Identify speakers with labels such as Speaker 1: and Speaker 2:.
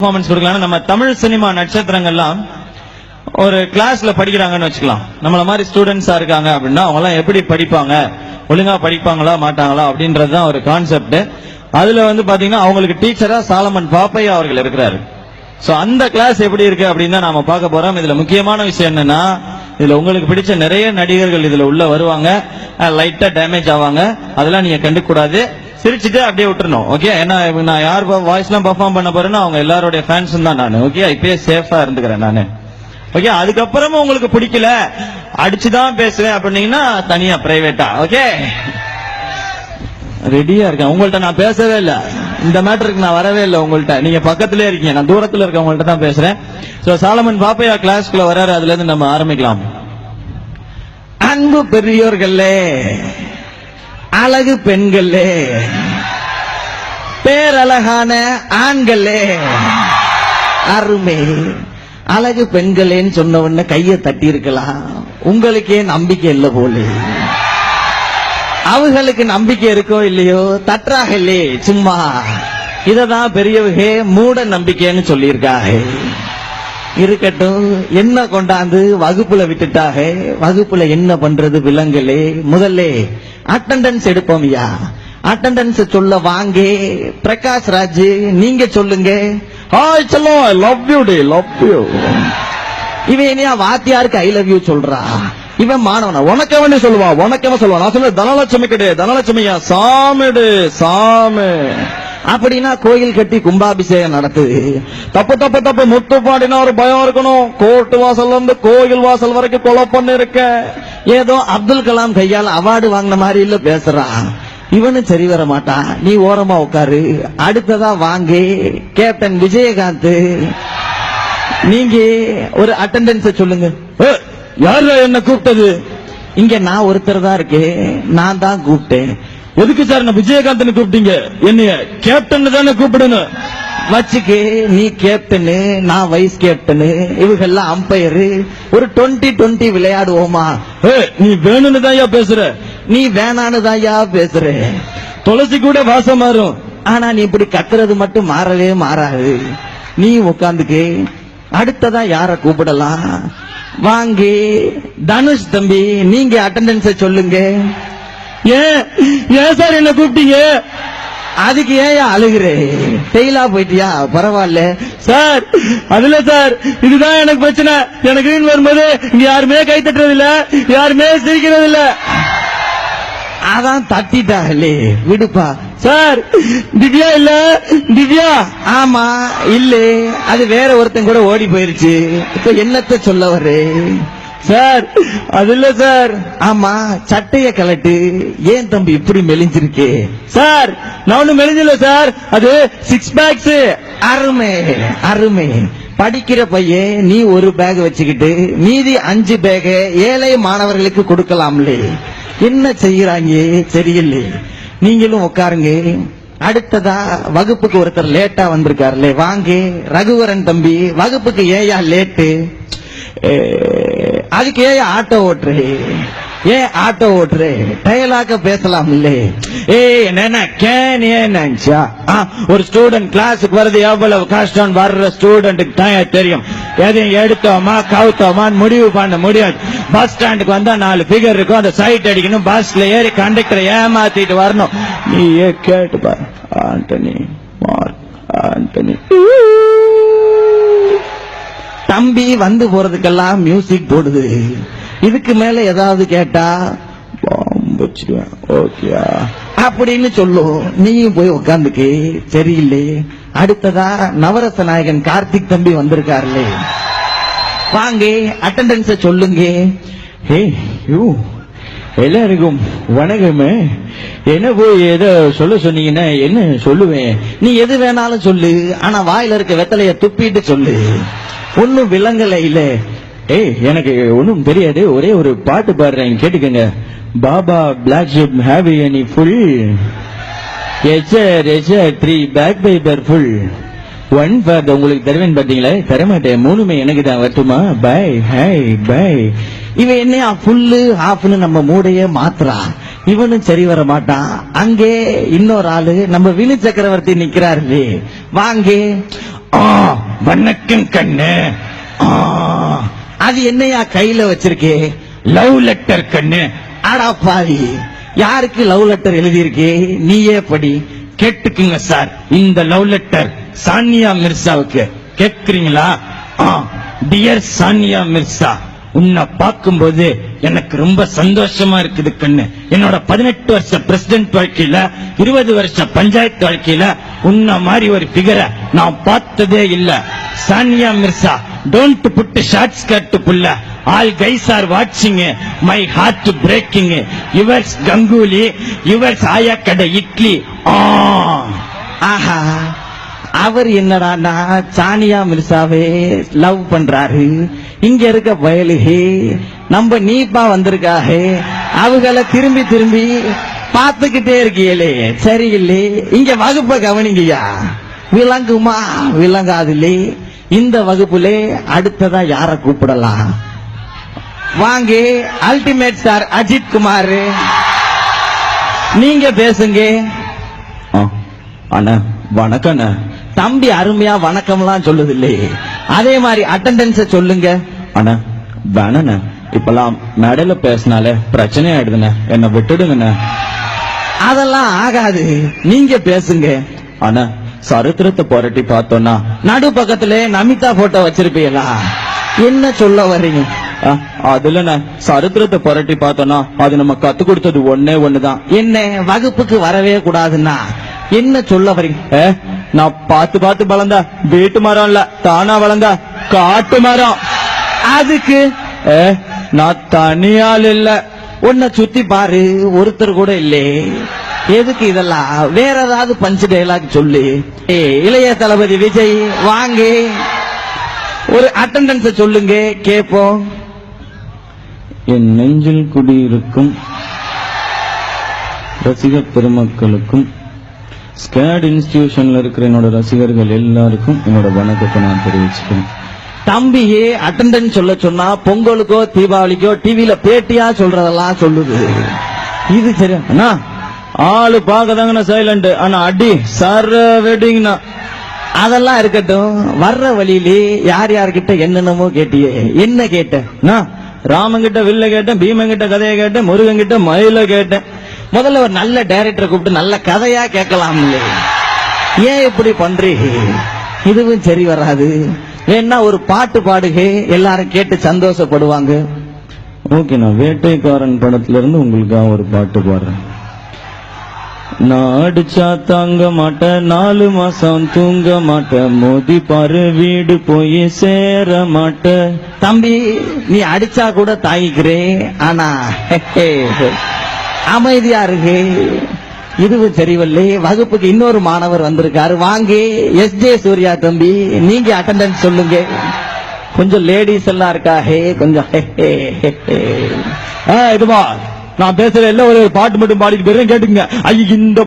Speaker 1: Performance கொடுக்கலாம். நம்ம Tamil cinema நட்சத்திரங்கள்லாம் ஒரு கிளாஸ்ல படிக்கிறாங்கன்னு வச்சுக்கலாம். நம்மள மாதிரி ஸ்டூடெண்ட்ஸா இருக்காங்க அப்படின்னா அவங்க எல்லாம் எப்படி படிப்பாங்க, ஒழுங்கா படிப்பாங்களா மாட்டாங்களா அப்படின்றதுதான் ஒரு கான்செப்ட். அதுல பாத்தீங்கன்னா அவங்களுக்கு டீச்சரா சாலமன் பாப்பையா அவர்கள் இருக்கிறாரு. சோ அந்த கிளாஸ் எப்படி இருக்கு அப்படின்னு தான் நாம பார்க்க போறோம். இதுல முக்கியமான விஷயம் என்னன்னா, இதுல உங்களுக்கு பிடிச்ச நிறைய நடிகர்கள் இதுல உள்ள வருவாங்க, லைட்டா டேமேஜ் ஆவாங்க. அதெல்லாம் நீங்க கண்டுக்க கூடாது, சிரிச்சுட்டு அப்படியே விட்டுறணும். ஓகே, ஏன்னா நான் யார் வாய்ஸ் எல்லாம் பெர்ஃபார்ம் பண்ண போறேன்னா அவங்க எல்லாருடைய ஃபேன்ஸ் தான் நான். ஓகே, இப்பயே சேஃபா இருந்துக்கிறேன் நானு. ஓகே, அதுக்கப்புறமும் உங்களுக்கு பிடிக்கல அடிச்சுதான் பேசுவேன் அப்படின்னீங்கன்னா தனியா பிரைவேட்டா. ஓகே, ரெடியா இருக்கேன். உங்கள்ட்ட நான் பேசவே இல்லை, இந்த மேட்டருக்கு நான் வரவே இல்லை உங்கள்ட்ட. நீங்க பக்கத்திலே இருக்கீங்க, நான் தூரத்துல இருக்க உங்கள்ட்ட தான் பேசுறேன். சோ சாலமன் பாப்பையா கிளாஸ்க்குள்ள வராரு, அதுல இருந்து நம்ம ஆரம்பிக்கலாம். அன்பு பெரியோர்களே, அழகு பெண்களே, பேரழகான ஆண்களே, அருமை அழகு பெண்களேன்னு சொன்ன உடனே கையை தட்டி இருக்கலாம். உங்களுக்கே நம்பிக்கை இல்லை போல. அவங்களுக்கு நம்பிக்கை இருக்கோ இல்லையோ, தற்றாக இல்லையே, சும்மா இததான் பெரியவங்க மூட நம்பிக்கைன்னு சொல்லியிருக்காங்க. இருக்கட்டும், என்ன கொண்டாந்து வகுப்புல விட்டுட்டாக. வகுப்புல என்ன பண்றது விலங்குகளே. முதல்ல அட்டெண்டன்ஸ் எடுப்போம். ஐயா அட்டெண்டன்ஸ் சொல்ல வாங்க. பிரகாஷ் ராஜ் நீங்க சொல்லுங்க. Hi Cello, I love you day, love you. இவன் என்ன வாத்தியாருக்கு ஐ லவ் யூ சொல்றா? இவன் மாணவனா? உனக்கவனே சொல்லுவா, உனக்கவன் சொல்லுவா. நான் சொல்ல தனலட்சுமி கிடையாது, தனலட்சுமியா சாமிடு சாமி. அப்படின்னா கோயில் கட்டி கும்பாபிஷேகம் நடத்துது. தப்பு தப்பு தப்பு, முத்து பாடினா ஒரு பயம் இருக்கணும். கோர்ட்டு வாசல் இருந்து கோயில் வாசல் வரைக்கும் கொலை பண்ணி இருக்க. ஏதோ அப்துல் கலாம் கையால் அவார்டு வாங்கின மாதிரி இல்ல பேசுறான். இவனு சரி வர மாட்டான். நீ ஓரமா உட்காரு. அடுத்ததா வாங்க கேப்டன் விஜயகாந்த், நீங்க ஒரு அட்டெண்டன்ஸ் சொல்லுங்க. யாரு என்ன கூப்பிட்டது? இங்க நான் ஒருத்தர் தான் இருக்கேன், நான் தான் கூப்பிட்டேன். எதுக்கு சார் நான் விஜயகாந்த் கூப்பிட்டீங்க? என்னைய கேப்டன் தானே கூப்பிடணும். வச்சுக்கு நீ கேப்டனு, நான் வைஸ் கேப்டனு, இவங்கெல்லாம் அம்பையரு. ஒரு 20-20 விளையாடுவோமா? நீ வேணும்னு தாயா பேசுற, நீ வேணான்னு தாயா பேசுற. துளசி கூட வாசம் மாறும், ஆனா நீ இப்படி கத்துறது மட்டும் மாறவே மாறாது. நீ உட்காந்துக்கு. அடுத்ததா யார கூப்பிடலாம்? வாங்க தனுஷ் தம்பி, நீங்க அட்டெண்டன்ஸ் சொல்லுங்க. ஏன் சார் என்ன கூப்பிட்டீங்க? அதுக்கு ஏன் அழுகுறே? டெய்லா போயிட்டியா? பரவாயில்ல சார். அதுல சார் இதுதான் எனக்கு பிரச்சனை. எனக்கு வரும்போது இங்க யாருமே கை தட்டுறது இல்ல, யாருமே சிரிக்கிறது இல்ல. அதான் தட்டிட்டாங்களே, விடுப்பா. சார் திவ்யா இல்ல? திவ்யா? ஆமா இல்ல, அது வேற ஒருத்தன் கூட ஓடி போயிருச்சு. இப்ப என்னத்த சொல்ல வர்றே? சார் அது இல்ல சார். ஆமா, சட்டைய கலட்டு. ஏன் தம்பி இப்படி மெலிஞ்சிருக்கே? சார் நான் ஒண்ணு மெலிஞ்சல சார், அது 6 பேக்ஸ். அருமை அருமை. படிக்கிற பையன் நீ ஒரு பேக் வச்சுக்கிட்டு மீதி 5 பேக் ஏழை மாணவர்களுக்கு கொடுக்கலாம்லே. என்ன செய்யறாங்க சரியில்லை. நீங்களும் உட்காருங்க. அடுத்ததா வகுப்புக்கு ஒருத்தர் லேட்டா வந்திருக்காருலே, வாங்க ரகுவரன் தம்பி. வகுப்புக்கு ஏயா லேட்டு? அதுக்கு ஏன் ஆட்டோ ஓட்டுற? ஏன் ஆட்டோ ஓட்டுற? டயலாக பேசலாம் இல்ல? ஒரு ஸ்டூடெண்ட் கிளாஸுக்கு வருது எவ்வளவு கஷ்டம். வர்ற ஸ்டூடெண்ட்டுக்கு தெரியும். எதையும் எடுத்தோமா கவுத்தோமா முடிவு பண்ண முடியாது. பஸ் ஸ்டாண்டுக்கு வந்தா 4 பிகர் இருக்கும், அந்த சைட் அடிக்கணும். பஸ்ல ஏறி கண்டக்டரை ஏமாத்திட்டு வரணும். நீ கேட்டு பாரு. ஆண்டனி மார்க் ஆண்டனி தம்பி வந்து போறதுக்கெல்லாம் மியூசிக் போடுது. இதுக்கு மேல ஏதாவது கேட்டா ஓகே அப்படின்னு சொல்லும். நீயும் போய் உட்காந்துக்கு. சரியில்லை. அடுத்ததா நவரச நாயகன் கார்த்திக் தம்பி வந்திருக்காருலே, வாங்க அட்டெண்டன்ஸ் சொல்லுங்க. எல்லாருக்கும் வணக்கமே. என்ன போய் ஏதோ சொல்ல சொன்னீங்கன்னா என்ன சொல்லுவேன்? நீ எது வேணாலும் சொல்லு, ஆனா வாயில இருக்க வெத்தலைய துப்பிட்டு சொல்லு. ஒன்னும் விலங்கல இல்ல. எனக்கு ஒன்னும் தெரியாது, ஒரே ஒரு பாட்டு பாடுறேன் கேட்டுக்கங்க. Baa baa black sheep have any wool yes sir 3 bag பைபர் ஃபுல் 1 ஃபார். உங்களுக்கு தருவேன் பாத்தீங்களா? தரமாட்டேன், 3மே எனக்கு தான். வரட்டுமா? Bye hi bye. இவன் என்ன ஃபுல்லு ஹாஃப்னு நம்ம மூடைய மாத்துறா. இவனும் சரி வர மாட்டான். அங்கே இன்னொரு ஆளு நம்ம வினு சக்கரவர்த்தி நிக்கிறாரு. வாங்க
Speaker 2: வணக்கம் கண்ணு.
Speaker 1: அது என்னையா கையில வச்சிருக்கே?
Speaker 2: லவ் லெட்டர் கண்ணு.
Speaker 1: அடா பாவி, யாருக்கு லவ் லெட்டர் எழுதியிருக்கே? நீயே படி.
Speaker 2: கேட்டுக்குங்க சார், இந்த லவ் லெட்டர் சானியா மிர்சாவுக்கு. கேக்குறீங்களா? டியர் சானியா மிர்சா, உன்னை பார்க்கும்போது எனக்கு ரொம்ப சந்தோஷமா இருக்குது கண்ணு. என்னோட 18 வருஷ பிரசிடென்ட் வாழ்க்கையில, 20 வருஷ பஞ்சாயத்து வாழ்க்கையில உன்ன மாதிரி ஒரு பிகரை நான் பார்த்ததே இல்ல. Sania Mirza, don't put short skirt புள்ள. ஆல் கைஸ் ஆர் வாட்சிங், my heart breaking. Yours Ganguly, yours ஆயா கடை இட்லி.
Speaker 1: ஆஹா, அவர் என்னடானா சானியா மிர்சாவே லவ் பண்றாரு. இங்க இருக்க பயலுகே நம்ம நீப்பா வந்திருக்காஹே, அவங்கள திரும்பி திரும்பி பார்த்துக்கிட்டே இருக்கீங்களே, சரியில்லை. இங்க வகுப்பை கவனிங்கய்யா. விளங்குமா விளங்காதுல்லே? இந்த வகுப்புலே அடுத்ததா யார கூப்பிடலாம்? வாங்க, அல்டிமேட் ஸ்டார் அஜித் குமார், நீங்க பேசுங்க.
Speaker 2: அண்ணா வணக்கம்.
Speaker 1: தம்பி அருமையா வணக்கம்லாம் சொல்லுது இல்லையே, அதே மாதிரி அட்டெண்டன்ஸ சொல்லுங்க.
Speaker 2: அண்ணா வேணண்ண, இப்பெல்லாம் மேடையில பேசினாலே பிரச்சனை ஆயிடுதுண்ணே, என்ன விட்டுடுங்கண்ணே.
Speaker 1: அதெல்லாம் ஆகாது, நீங்க பேசுங்க.
Speaker 2: அண்ணா சரித்திரத்தை புரட்டி பார்த்தோம்னா
Speaker 1: நடு பக்கத்துல நமிதா போட்டோ வச்சிருப்பீங்களா? என்ன சொல்ல வர்றீங்க?
Speaker 2: அதுல சரித்திரத்தை புரட்டி பார்த்தோம்னா அது நம்ம கத்து கொடுத்தது ஒன்னே ஒண்ணுதான்.
Speaker 1: என்ன வகுப்புக்கு வரவே கூடாதுன்னா என்ன சொல்ல வரீங்க?
Speaker 2: நான் பார்த்து பார்த்து வளர்ந்த வீட்டு மரம் இல்ல, தானா வளர்ந்த காட்டு மரம்.
Speaker 1: அதுக்கு
Speaker 2: நான் தனியால் இல்ல.
Speaker 1: உன்னை சுத்தி பாரு, ஒருத்தர் கூட இல்லே. எதுக்கு இதெல்லாம்? வேற ஏதாவது பஞ்சு டைலாக் சொல்லு. இளைய தளபதி விஜய் வாங்க, ஒரு அட்டெண்டன்ஸ் சொல்லுங்க கேப்போம்.
Speaker 2: என் நெஞ்சில் குடியிருக்கும் ரசிக பெருமக்களுக்கும், ஸ்கேட் இன்ஸ்டிடியூஷன்ல இருக்கிற என்னோட ரசிகர்கள் எல்லாருக்கும் என்னோட வணக்கத்தை நான் தெரிவிச்சுக்கிறேன்.
Speaker 1: தம்பியே அட்டெண்டன்ஸ் சொல்ல சொன்னா பொங்கலுக்கோ தீபாவளிக்கோ டிவில பேட்டியா சொல்றதெல்லாம் சொல்லுது. இது சரி
Speaker 2: அண்ணா? ஆளு பாக்கதாங்கண்ணா சைலண்ட், ஆனா அடி சர வெட்டிங்கண்ணா.
Speaker 1: அதெல்லாம் இருக்கட்டும், வர்ற வழியிலே யார் யார்கிட்ட என்னென்னமோ கேட்டியே, என்ன கேட்ட?
Speaker 2: ராமன் கிட்ட வில்ல கேட்டேன், பீமன் கிட்ட கதையை கேட்டேன், முருகன் கிட்ட மயில கேட்டேன்.
Speaker 1: முதல்ல ஒரு நல்ல டைரக்டரை கூப்பிட்டு நல்ல கதையா கேட்கலாம். ஏன் இப்படி பண்றீங்க? இதுவும் சரி வராது. வேணா ஒரு பாட்டு பாடுக, எல்லாரும் கேட்டு சந்தோஷப்படுவாங்க.
Speaker 2: ஓகே, நான் வேட்டைக்காரன் படத்துல இருந்து உங்களுக்காக ஒரு பாட்டு பாடுறேன். நான் அடிச்சா தாங்க மாட்டேன், 4 மாசம் தூங்க மாட்டேன், மோதி பாரு வீடு போய் சேர மாட்டேன்.
Speaker 1: தம்பி, நீ அடிச்சா கூட தாங்கிக்கிறே, ஆனா அமைதியா இருக்கு. இதுவும் சரிவல்லே. வகுப்புக்கு இன்னொரு மாணவர் வந்திருக்காரு, வாங்க. எஸ்ஜே சூர்யா தம்பி, நீங்க அட்டெண்டன்ஸ் சொல்லுங்க. கொஞ்சம் லேடிஸ் எல்லாம் இருக்காஹே, கொஞ்சம்
Speaker 2: இதுவா நான் பேசுற எல்லாம் ஒரு பாட்டு மட்டும் பாடிட்டு போயிருக்கேன், கேட்டுங்க. இந்த